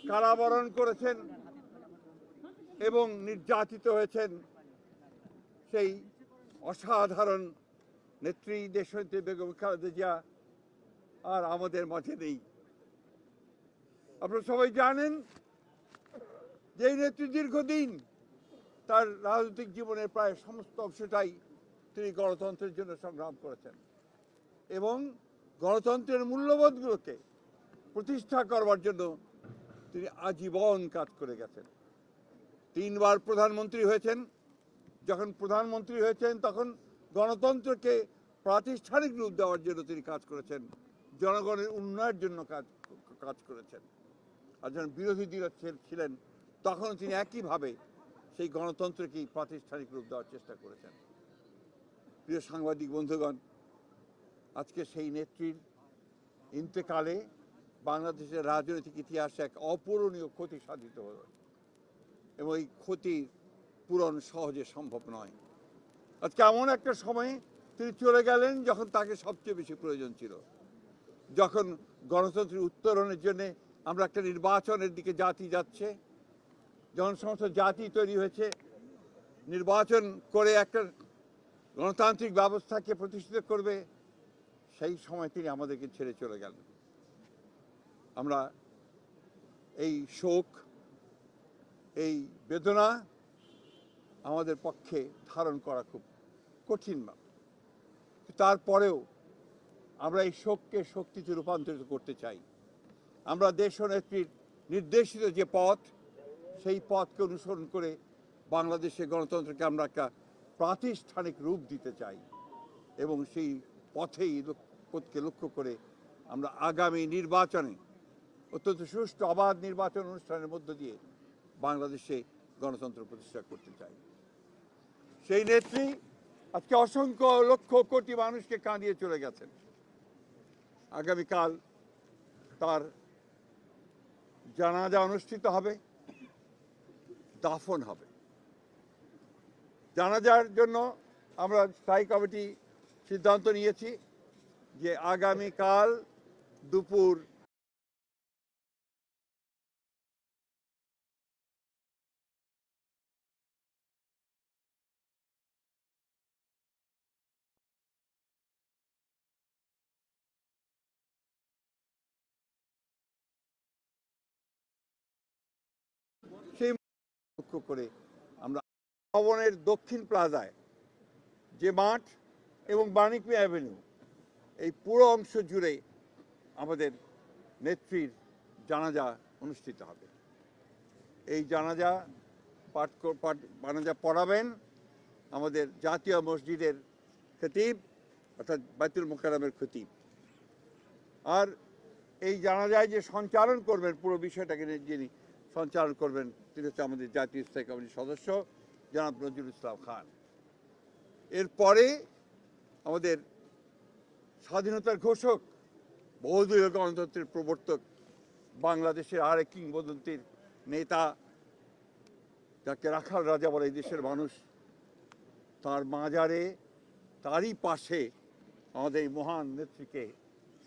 কারাবরণ করেছেন এবং নির্যাতিত হয়েছেন সেই অসাধারণ নেত্রী দেশনেত্রী বেগম খালেদা জিয়া আর আমাদের মাঝে নেই। আপনারা সবাই জানেন যে এই নেত্রী দীর্ঘদিন তার রাজনৈতিক জীবনের প্রায় সমস্ত অংশটাই তিনি গণতন্ত্রের জন্য সংগ্রাম করেছেন এবং গণতন্ত্রের মূল্যবোধগুলোকে প্রতিষ্ঠা করবার জন্য তিনি আজীবন কাজ করে গেছেন। 3 বার প্রধানমন্ত্রী হয়েছেন। যখন প্রধানমন্ত্রী হয়েছেন তখন গণতন্ত্রকে প্রাতিষ্ঠানিক রূপ দেওয়ার জন্য তিনি কাজ করেছেন, জনগণের উন্নয়নের জন্য কাজ করেছেন। আর যখন বিরোধী দল ছিলেন তখন তিনি একইভাবে সেই গণতন্ত্রকেই প্রাতিষ্ঠানিক রূপ দেওয়ার চেষ্টা করেছেন। প্রিয় সাংবাদিক বন্ধুগণ, আজকে সেই নেত্রীর ইন্তেকালে বাংলাদেশের রাজনৈতিক ইতিহাসে এক অপূরণীয় ক্ষতি সাধিত হল এবং এই ক্ষতি পূরণ সহজে সম্ভব নয়। আজকে এমন একটা সময়ে তিনি চলে গেলেন যখন তাকে সবচেয়ে বেশি প্রয়োজন ছিল, যখন গণতন্ত্রের উত্তরণের জন্য আমরা একটা নির্বাচনের দিকে জাতি যাচ্ছে, যখন সমস্ত জাতি তৈরি হয়েছে নির্বাচন করে একটা গণতান্ত্রিক ব্যবস্থাকে প্রতিষ্ঠিত করবে, সেই সময় তিনি আমাদেরকে ছেড়ে চলে গেলেন। আমরা এই শোক, এই বেদনা আমাদের পক্ষে ধারণ করা খুব কঠিন। তারপরেও আমরা এই শোককে শক্তিতে রূপান্তরিত করতে চাই। আমরা দেশনেত্রীর নির্দেশিত যে পথ, সেই পথকে অনুসরণ করে বাংলাদেশের গণতন্ত্রকে আমরা একটা প্রাতিষ্ঠানিক রূপ দিতে চাই এবং সেই পথকে লক্ষ্য করে আমরা আগামী নির্বাচনে অত্যন্ত সুষ্ঠু অবাধ নির্বাচন অনুষ্ঠানের মধ্য দিয়ে বাংলাদেশে গণতন্ত্র প্রতিষ্ঠা করতে চাই। সেই নেত্রী আজকে অসংখ্য লক্ষ কোটি মানুষকে কাঁদিয়ে চলে গেছেন। আগামীকাল তার জানাজা অনুষ্ঠিত হবে, দাফন হবে। জানাজার জন্য আমরা স্থায়ী কমিটি সিদ্ধান্ত নিয়েছি যে আগামীকাল দুপুর সেই লক্ষ্য করে আমরা ভবনের দক্ষিণ প্লাজায় যে মাঠ এবং বাণিজ্য অ্যাভিনিউ, এই পুরো অংশ জুড়ে আমাদের নেত্রীর জানাজা অনুষ্ঠিত হবে। এই জানাজা পড়াবেন আমাদের জাতীয় মসজিদের খতিব অর্থাৎ বাইতুল মোকাররমের খতিব। আর এই জানাজায় যে সঞ্চালন করবেন, পুরো বিষয়টাকে যিনি সঞ্চালন করবেন তিনি হচ্ছে আমাদের জাতীয় স্থায়ী কমিটির সদস্য জনাব নজরুল ইসলাম খান। এরপরে আমাদের স্বাধীনতার ঘোষক, বহুদলীয় গণতন্ত্রের প্রবর্তক, বাংলাদেশের আরেক কিংবদন্তির নেতা, যাকে রাখাল রাজা বলে এই দেশের মানুষ, তার মাজারে, তারই পাশে আমাদের এই মহান নেত্রীকে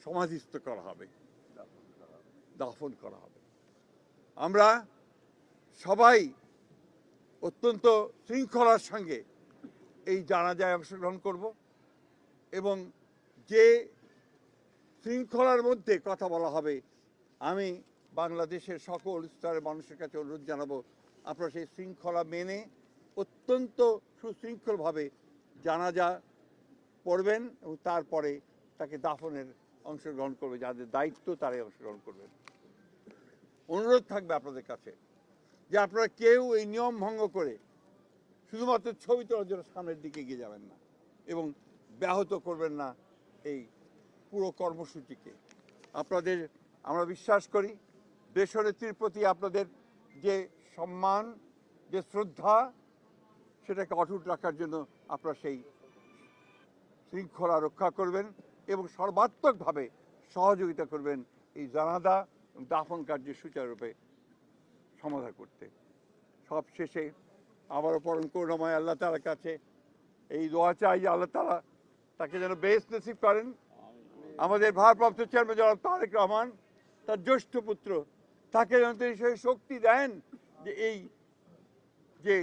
সমাধিস্থ করা হবে, দাফন করা হবে। আমরা সবাই অত্যন্ত শৃঙ্খলার সঙ্গে এই জানাজায় অংশগ্রহণ করব এবং যে শৃঙ্খলার মধ্যে কথা বলা হবে, আমি বাংলাদেশের সকল স্তরের মানুষের কাছে অনুরোধ জানাবো আপনারা সেই শৃঙ্খলা মেনে অত্যন্ত সুশৃঙ্খলভাবে জানাজা পড়বেন এবং তারপরে তাকে দাফনের অংশগ্রহণ করবে, যাদের দায়িত্ব তারাই অংশগ্রহণ করবেন। অনুরোধ থাকবে আপনাদের কাছে যে আপনারা কেউ এই নিয়ম ভঙ্গ করে শুধুমাত্র ছবি তোলার জন্য সামনের দিকে এগিয়ে যাবেন না এবং ব্যাহত করবেন না এই পুরো কর্মসূচিকে। আপনাদের আমরা বিশ্বাস করি দেশনেত্রীর প্রতি আপনাদের যে সম্মান, যে শ্রদ্ধা, সেটাকে অটুট রাখার জন্য আপনারা সেই শৃঙ্খলা রক্ষা করবেন এবং সর্বাত্মকভাবে সহযোগিতা করবেন এই জানাজা এবং দাফন কার্যের সুচারুরূপে সমাধা করতে। সব শেষে আবারও পরম করুণাময় আল্লাহ তাআলার কাছে এই দোয়া চাই যে আল্লাহ তাআলা তাকে যেন বেহেশত নসিব করেন। আমাদের ভারপ্রাপ্ত চেয়ারম্যান জনাব তারেক রহমান, তার জ্যেষ্ঠ পুত্র তাকে যেন তিনি সেই শক্তি দেন যে এই যে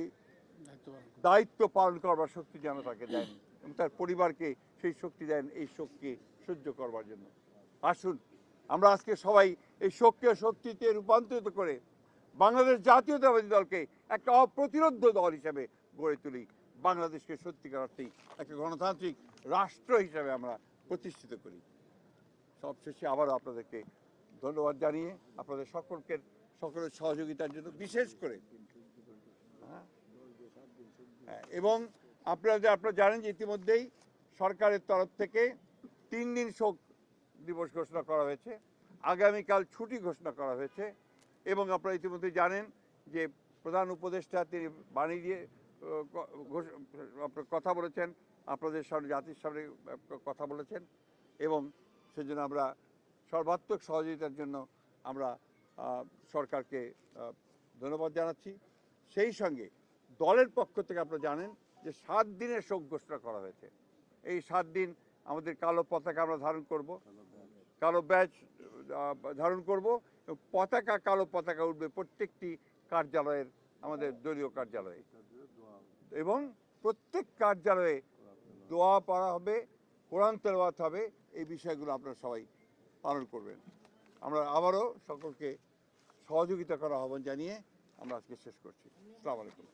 দায়িত্ব পালন করবার শক্তি যেন তাকে দেন এবং তার পরিবারকে সেই শক্তি দেন এই শোককে সহ্য করবার জন্য। আসুন আমরা আজকে সবাই এই শোককে শক্তিতে রূপান্তরিত করে বাংলাদেশ জাতীয়তাবাদী দলকে একটা অপ্রতিরোধ দল হিসেবে গড়ে তুলি, বাংলাদেশকে সত্যিকার অর্থেই একটা গণতান্ত্রিক রাষ্ট্র হিসেবে আমরা প্রতিষ্ঠিত করি। সবশেষে আবারও আপনাদেরকে ধন্যবাদ জানিয়ে আপনাদের সকলের সহযোগিতার জন্য বিশেষ করে এবং আপনারা জানেন যে ইতিমধ্যেই সরকারের তরফ থেকে 3 দিন শোক দিবস ঘোষণা করা হয়েছে, আগামীকাল ছুটি ঘোষণা করা হয়েছে এবং আপনারা ইতিমধ্যে জানেন যে প্রধান উপদেষ্টা তিনি বাণী দিয়ে কথা বলেছেন, আপনাদের সামনে জাতির সামনে কথা বলেছেন এবং সেজন্য আমরা সর্বাত্মক সহযোগিতার জন্য আমরা সরকারকে ধন্যবাদ জানাচ্ছি। সেই সঙ্গে দলের পক্ষ থেকে আপনারা জানেন যে 7 দিনের শোক ঘোষণা করা হয়েছে। এই 7 দিন আমাদের কালো পতাকা আমরা ধারণ করব, কালো ব্যাজ ধারণ করব, কালো পতাকা উঠবে প্রত্যেকটি কার্যালয়ের, আমাদের দলীয় কার্যালয়ে এবং প্রত্যেক কার্যালয়ে দোয়া পড়া হবে, কোরআন তেলাওয়াত হবে। এই বিষয়গুলো আপনারা সবাই পালন করবেন। আমরা আবারও সকলকে সহযোগিতা করার আহ্বান জানিয়ে আমরা আজকে শেষ করছি। আসসালামু আলাইকুম।